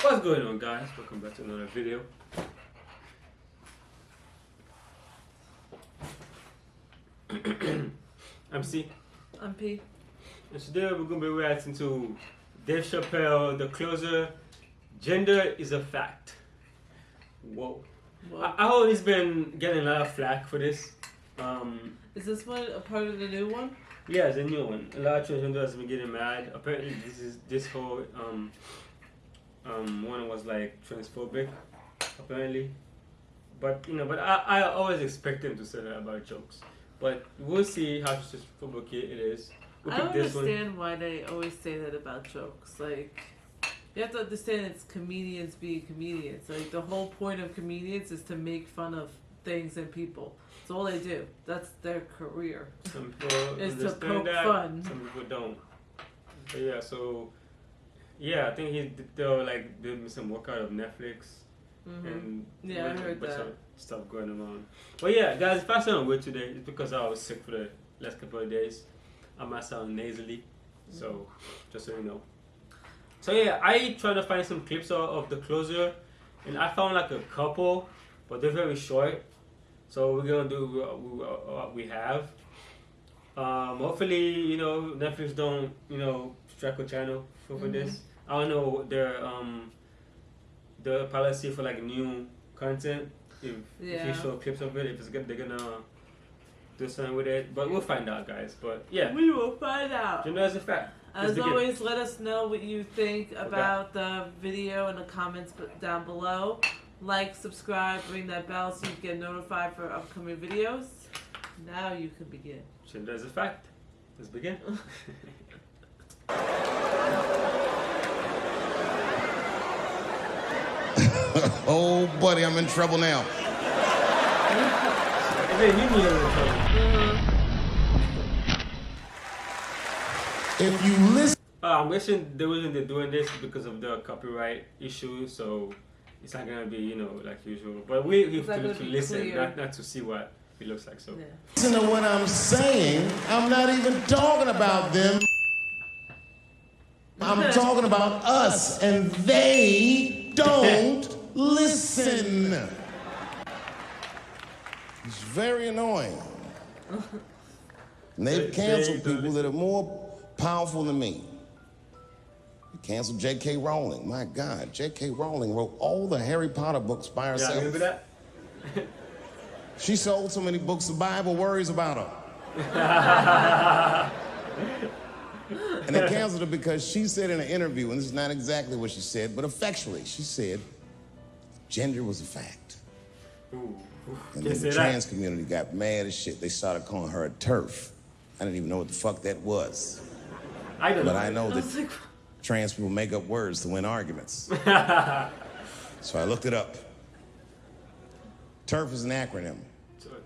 What's going on, guys? Welcome back to another video. I'm C. I'm P. And today we're going to be reacting to Dave Chappelle, The Closer. Gender is a fact. Whoa. I hope he's been getting a lot of flack for this. Is this one a part of the new one? Yeah, it's a new one. A lot of transgenders have been getting mad. Apparently, this whole one was like transphobic, apparently. But I always expect them to say that about jokes. But we'll see how transphobic it is. I don't understand why they always say that about jokes. Like, you have to understand it's comedians being comedians. Like, the whole point of comedians is to make fun of things and people. That's all they do. That's their career. Some people is to poke that, fun. Some people don't. But yeah, so I think they'll like do some work out of Netflix. And yeah, I heard that stuff going around. But yeah, guys, if I sound weird today, it's because I was sick for the last couple of days. I might sound nasally, so just so you know. So yeah, I tried to find some clips of The Closer, and I found like a couple, but they're very short. So we're gonna do what we have. Hopefully, Netflix don't strike a channel for this. I don't know the policy for like new content. If you show clips of it, if it's good, they're gonna do something with it. But we'll find out, guys. But yeah, we will find out. Gender is a fact. As always, let us know what you think about the video in the comments down below. Like, subscribe, ring that bell so you get notified for upcoming videos. Now you can begin. Gender is a fact. Let's begin. Oh, buddy, I'm in trouble now. If you listen... I'm wishing the reason they're doing this because of the copyright issue, so it's not gonna be, like usual. But we have to listen, not to see what it looks like. So listen to what I'm saying. I'm not even talking about them. I'm talking about us, and they don't listen. It's very annoying. And they've canceled people that are more powerful than me. They canceled J.K. Rowling. My God, J.K. Rowling wrote all the Harry Potter books by herself. Yeah, remember that? She sold so many books, the Bible worries about her. And they canceled her because she said in an interview, and this is not exactly what she said, but effectually, she said gender was a fact. And then the trans community got mad as shit. They started calling her a TERF. I didn't even know what the fuck that was. But I know that trans people make up words to win arguments. So I looked it up. TERF is an acronym.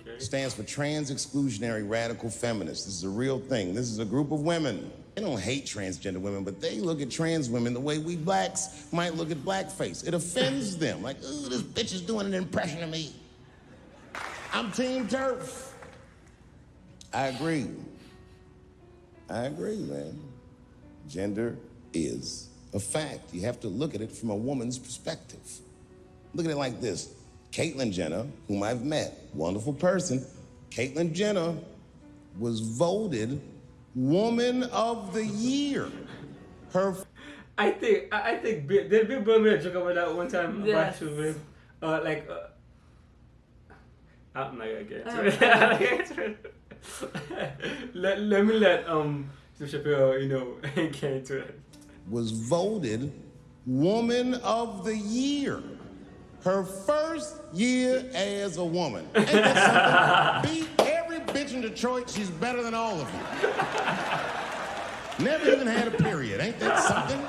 It stands for Trans Exclusionary Radical Feminists. This is a real thing. This is a group of women. They don't hate transgender women, but they look at trans women the way we blacks might look at blackface. It offends them. Like, ooh, this bitch is doing an impression of me. I'm Team TERF. I agree. I agree, man. Gender is a fact. You have to look at it from a woman's perspective. Look at it like this. Caitlyn Jenner, whom I've met, wonderful person. Caitlyn Jenner was voted Woman of the Year. I think did Bill Burr made a joke about that one time about you, I'm not gonna get into it. let me let Steve Chappelle get into it. Was voted Woman of the Year. Her first year as a woman. Ain't that something? Beat every bitch in Detroit. She's better than all of you. Never even had a period. Ain't that something?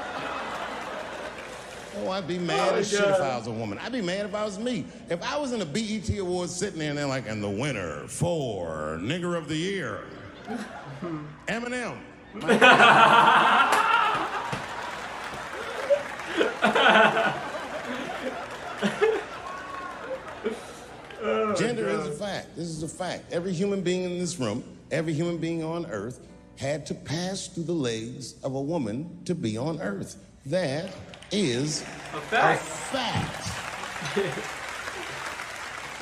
Oh, I'd be mad as shit if I was a woman. I'd be mad if I was me. If I was in a BET Awards sitting there and they're like, and the winner for Nigger of the Year, Eminem. Gender is a fact. This is a fact. Every human being in this room, every human being on earth had to pass through the legs of a woman to be on earth. That is a fact.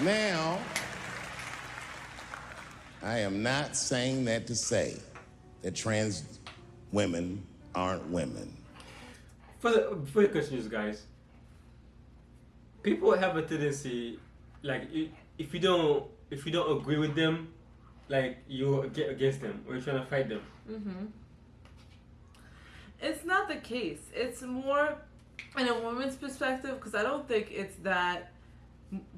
Now, I am not saying that to say that trans women aren't women. For the questions, guys, people have a tendency, like, if you don't agree with them, like, you get against them or you're trying to fight them. Mm-hmm. It's not the case. It's more in a woman's perspective, because I don't think it's that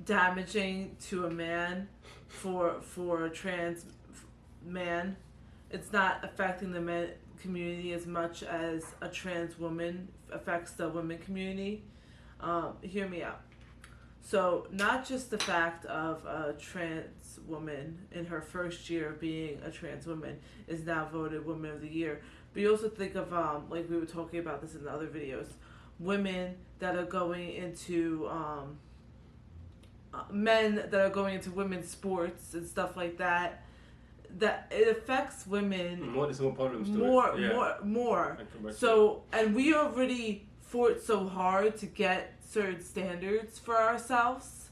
damaging to a man for a trans man. It's not affecting the men community as much as a trans woman affects the women community. Hear me out. So not just the fact of a trans woman in her first year of being a trans woman is now voted Woman of the Year, but you also think of, like we were talking about this in the other videos, women that are going into, men that are going into women's sports and stuff like that, that it affects women More, there's more problems to more, it. Yeah. more. So, and we already fought so hard to get certain standards for ourselves,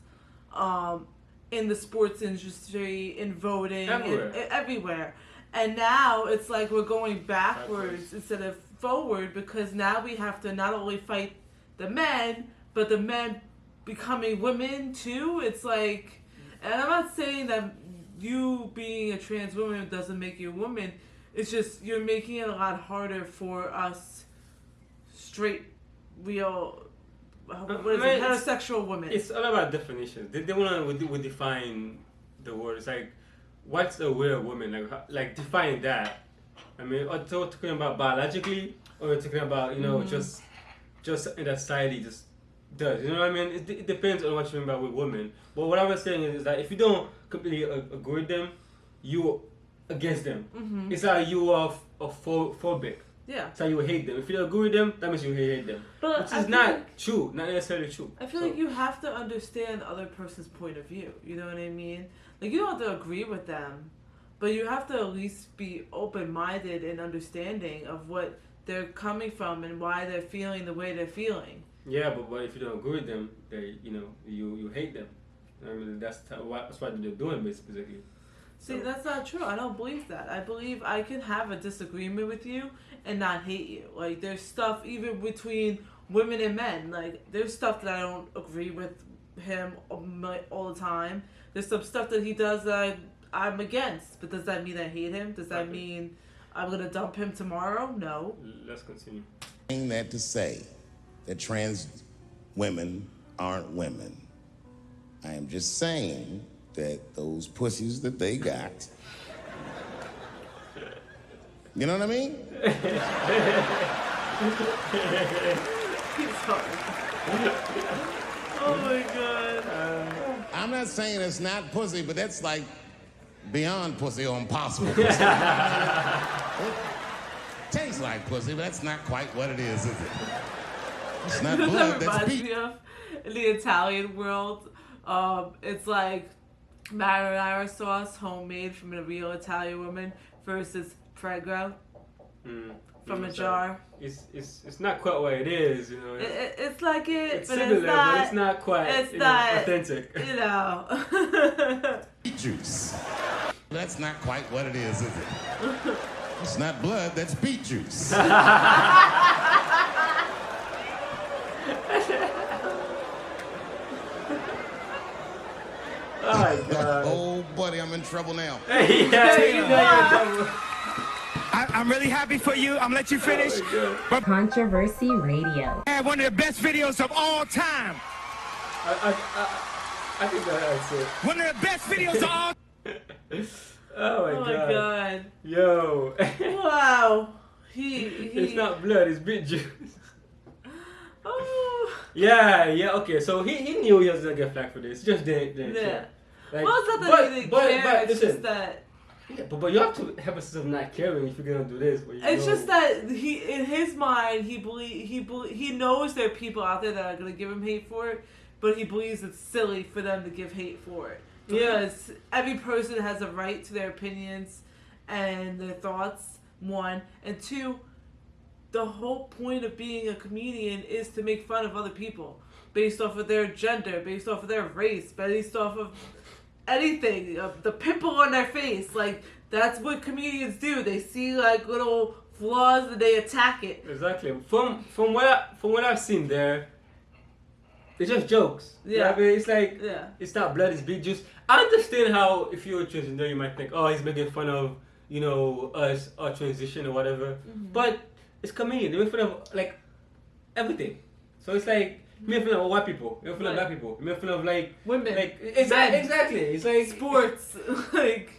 in the sports industry, in voting, everywhere. And now it's like we're going backwards instead of forward, because now we have to not only fight the men, but the men becoming women too. It's like, and I'm not saying that you being a trans woman doesn't make you a woman. It's just you're making it a lot harder for us straight, real, heterosexual women. It's all about definitions. They want to define the word. It's like, what's a real woman? Like define that. I mean, are you talking about biologically, or are you talking about, you know, just in that society just does? You know what I mean? It depends on what you mean by with women. But what I was saying is that if you don't completely agree with them, you against them. Mm-hmm. It's like you are phobic. Yeah. So you hate them. If you don't agree with them, that means you hate them. But which is not true, not necessarily true. I feel like you have to understand the other person's point of view. You know what I mean? Like, you don't have to agree with them, but you have to at least be open-minded and understanding of what they're coming from and why they're feeling the way they're feeling. Yeah, but if you don't agree with them, they, you know, you hate them. I mean, that's what they're doing, basically. See, that's not true. I don't believe that. I believe I can have a disagreement with you and not hate you. Like, there's stuff even between women and men. Like, there's stuff that I don't agree with him all the time. There's some stuff that he does that I'm against. But does that mean I hate him? Does that mean I'm going to dump him tomorrow? No. Let's continue. Saying that to say that trans women aren't women. I am just saying that those pussies that they got, you know what I mean? Oh my God. I'm not saying it's not pussy, but that's like beyond pussy or impossible pussy. It tastes like pussy, but that's not quite what it is it? It's not blood, that's beef. In the Italian world, it's like marinara sauce, homemade from a real Italian woman, versus Prego from a jar. It's not quite what it is, you know. It's like it, it's but similar, it's not. But it's not quite. It's not authentic. You know. Beet juice. That's not quite what it is it? It's not blood, that's beet juice. Oh my God. Oh, buddy, I'm in trouble now. Yeah, you know you're in trouble. I'm really happy for you. I'm gonna let you finish. But Controversy Radio. one of the best videos of all time. I think that's it. One of the best videos of all. Oh my God. Yo. Wow. He. It's not blood. It's beet juice. Oh. Yeah. Okay. So he knew he was gonna get flack for this. He just didn't. Yeah. Like, Well, it's not that he didn't care. But it's listen, just that. Yeah, but you have to have a sense of not caring if you're gonna do this. It's just that he, in his mind, he knows there are people out there that are gonna give him hate for it, but he believes it's silly for them to give hate for it. Because every person has a right to their opinions and their thoughts. One and two, the whole point of being a comedian is to make fun of other people based off of their gender, based off of their race, based off of anything, the pimple on their face. Like, that's what comedians do. They see like little flaws and they attack it. Exactly. From what I've seen there, it's just jokes. Yeah. You know what I mean? It's like, Yeah. it's not blood, it's big juice. I understand how, if you're a transgender, you might think, oh, he's making fun of, you know, us, our transition or whatever. But it's comedian. They make fun of, like, everything. So it's like, you make fun of white people, you make fun of black people, you make fun of, like, Women. Like, exactly. It's like, Sports. Like,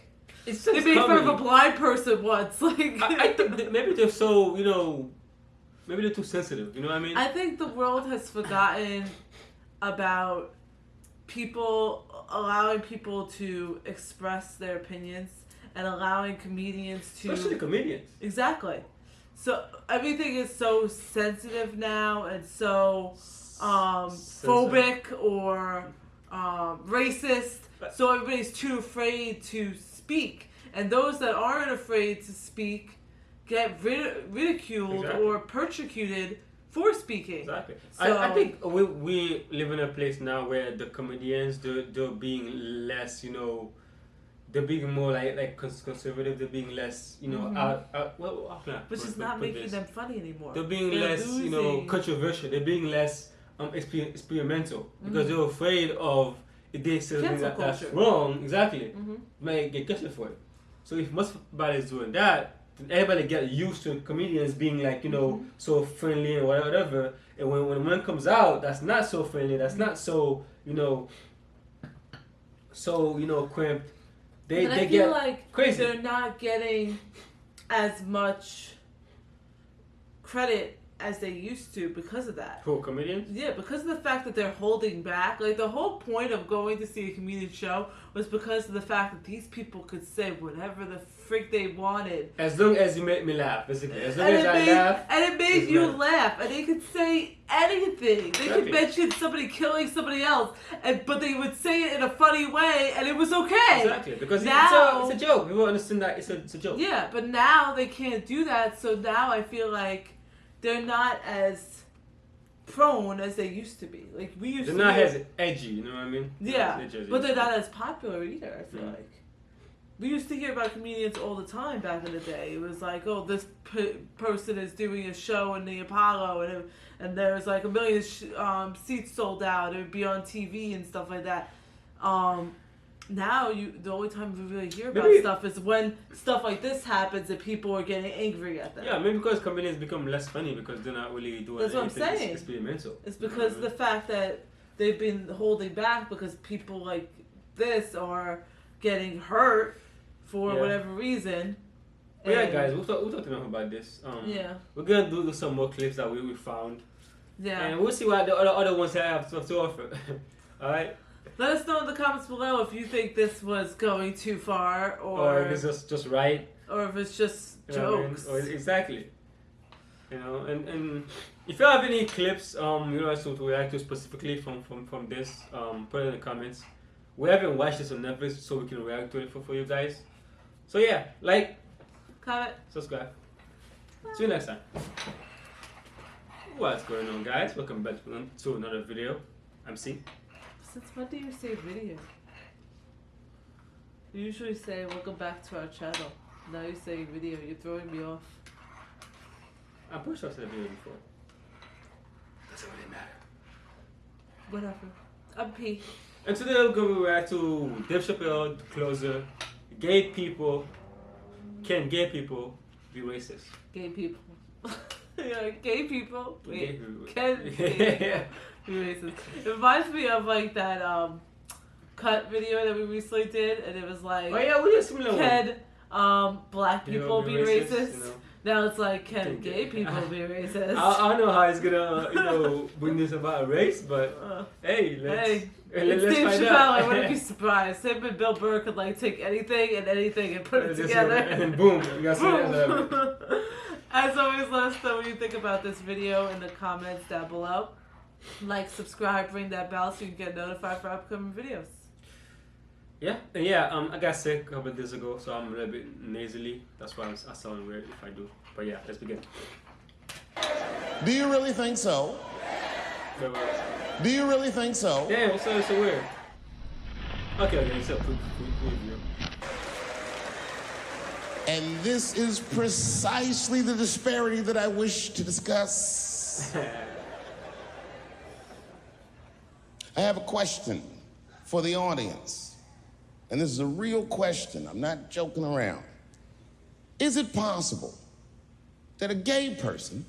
it's just they made fun of comedy. a blind person once. Like, I think that maybe they're so, you know, maybe they're too sensitive. You know what I mean? I think the world has forgotten about allowing people to express their opinions and allowing comedians to. Especially comedians. Exactly. So everything is so sensitive now and so phobic or racist. So everybody's too afraid to speak. And those that aren't afraid to speak get ridiculed Exactly. or persecuted for speaking. Exactly. So, I think we live in a place now where the comedians, they're being less, you know, they're being more like conservative. They're being less, you know, which is not making them funny anymore. They're being They're less, you know, losing. controversial. They're being less experimental because they're afraid of if they say something Cancel that's culture. wrong. Exactly, might get canceled for it. So if most everybody's doing that, then everybody get used to comedians being like, you know, so friendly and whatever. And when one comes out, that's not so friendly. That's not so, you know, crimped. They I feel get like crazy. they're not getting as much credit as they used to because of that. Who, comedians? Yeah, because of the fact that they're holding back. Like, the whole point of going to see a comedian show was because of the fact that these people could say whatever the freak they wanted. As long as you make me laugh, basically. As long And as it I made, laugh. and it made it's you nice. laugh. And they could say anything. They could Exactly. mention somebody killing somebody else, but they would say it in a funny way, and it was okay. Exactly, because Now- it's a joke. People understand that it's a joke. Yeah, but now they can't do that, so now I feel like they're not as prone as they used to be. Like, we used They're to not be- as edgy, you know what I mean? Yeah, They're edgy. but they're not as popular either, I feel Mm. like. We used to hear about comedians all the time back in the day. It was like, oh, this person is doing a show in the Apollo, and there was like a million seats sold out. It would be on TV and stuff like that. Now, the only time we really hear about Maybe- stuff is when stuff like this happens and people are getting angry at them. Yeah, maybe because comedians become less funny because they're not really doing That's what I'm anything saying. experimental. It's because Mhm. the fact that they've been holding back because people like this are getting hurt for Yeah. whatever reason. But yeah, And- guys, we'll talk enough about this. Yeah. We're gonna do some more clips that we found, Yeah. and we'll see what the other ones have to offer. All right, Let us know in the comments below if you think this was going too far or if it's just right. or if it's just You know what I mean? jokes. Or exactly. You know, and if you have any clips, you know, to react to specifically from this, put it in the comments. We haven't watched this on Netflix, so we can react to it for you guys. So yeah, like, Comment. subscribe. See you next time. What's going on, guys? Welcome back to another video. I'm C. Since when do you say video? You usually say welcome back to our channel. Now you're saying video. You're throwing me off. I'm pretty sure I said video before. Doesn't really matter. Whatever. I'm P. And today we're going to react to Dave Chappelle, The Closer. Gay people. Can gay people be racist? Gay people. Yeah, gay people. Gay Wait. people. Can gay people be racist? It reminds me of like that cut video that we recently did, and it was like, Oh yeah, we did a similar one. can black You people know, be racist? you know. Now it's like, can Can gay gay- people be racist? I don't know how it's gonna, you know, bring this about race, but hey, let's Hey, let's it's Dave find Chappelle. out. I wouldn't be surprised. Him and Bill Burr could like take anything and put it Just together. and then boom, you got something. As always, let us know what you think about this video in the comments down below. Like, subscribe, ring that bell so you can get notified for upcoming videos. Yeah, I got sick a couple of days ago, so I'm a little bit nasally. That's why I sound weird if I do. But yeah, let's begin. Do you really think so? Do you really think so? Damn, it's so weird. Okay, it's a preview. And this is precisely the disparity that I wish to discuss. I have a question for the audience. And this is a real question. I'm not joking around. Is it possible that a gay person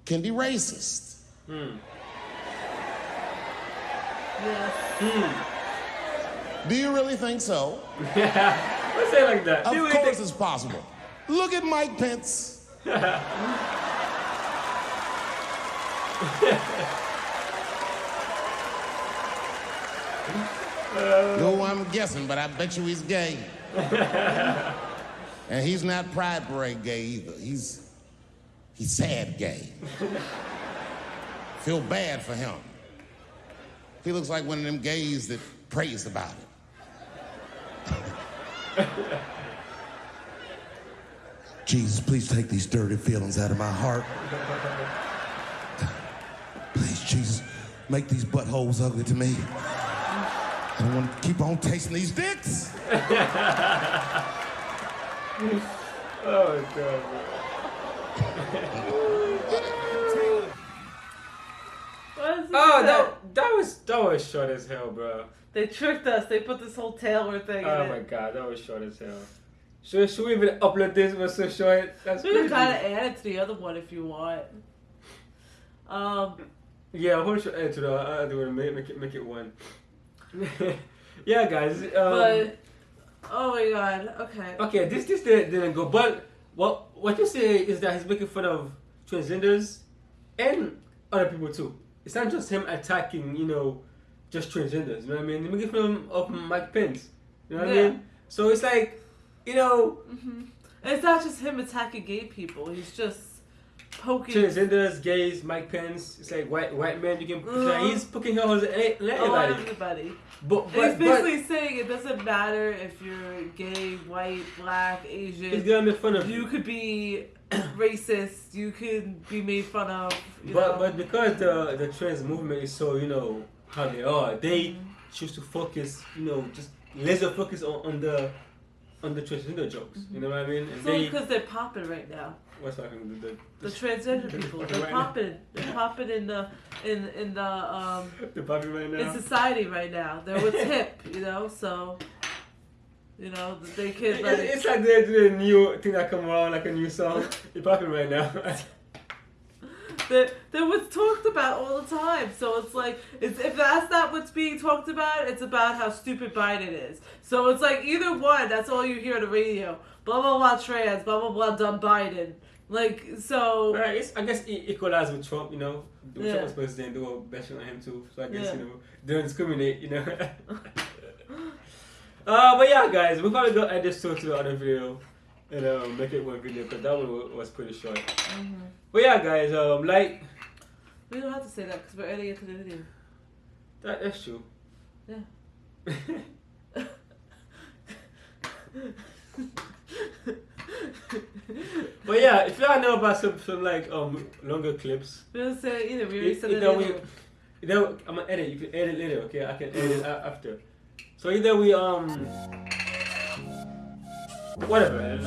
can be racist? Yes. Do you really think so? Let's say it like that. Of course it's possible. Look at Mike Pence. No, I'm guessing, but I bet you he's gay. And he's not Pride Parade gay either. He's sad gay. Feel bad for him. He looks like one of them gays that prays about it. Jesus, please take these dirty feelings out of my heart. Please, Jesus, make these buttholes ugly to me. I don't want to keep on tasting these dicks. Oh, God. That was short as hell, bro. They tricked us. They put this whole Taylor thing in Oh it. my God, that was short as hell. Should we even upload this? It was so short. That's We can crazy. kind of add it to the other one if you want. Yeah, I should add to that. I do want to make it one. Yeah, guys. But oh my God. Okay. Okay, this didn't go. But what you say is that he's making fun of transgenders and other people too. It's not just him attacking, just transgenders. You know what I mean? He's making fun of Mike Pence. You know what I mean? So it's like, And it's not just him attacking gay people. He's just poking transgenders, gays, Mike Pence. It's like white men. You can. Like, he's poking holes at anybody. everybody. But He's basically saying it doesn't matter if you're gay, white, black, Asian. he's gonna make fun of You could be racist. You could be made fun of. But because the trans movement is so how they are, they choose to focus just laser focus on the transgender jokes. You know what I mean? And It's only because they're popping right now. what's happening with The transgender people, they're Right popping. They're popping in the the puppy right in now? society right now. They're what's hip, So they can It's like they're doing a new thing that come around, like a new song. It's popping right now. They're what's talked about all the time. So it's like, if that's not what's being talked about, it's about how stupid Biden is. So it's like either one, that's all you hear on the radio. Blah, blah, blah, trans, blah, blah, blah, dumb Biden. Like, so... Right, I guess equalize with Trump, Trump was president, do a bashing on him too. So I guess, they don't discriminate, But yeah, guys, we're probably going to add this to the other video. And make it one video, because that one was pretty short. But yeah, guys, We don't have to say that because we're adding it to the video. that's true. Yeah. But yeah, if y'all know about some like longer clips, We don't say it either. We already said it. I'm gonna edit. You can edit later, okay? I can edit after. So either we whatever.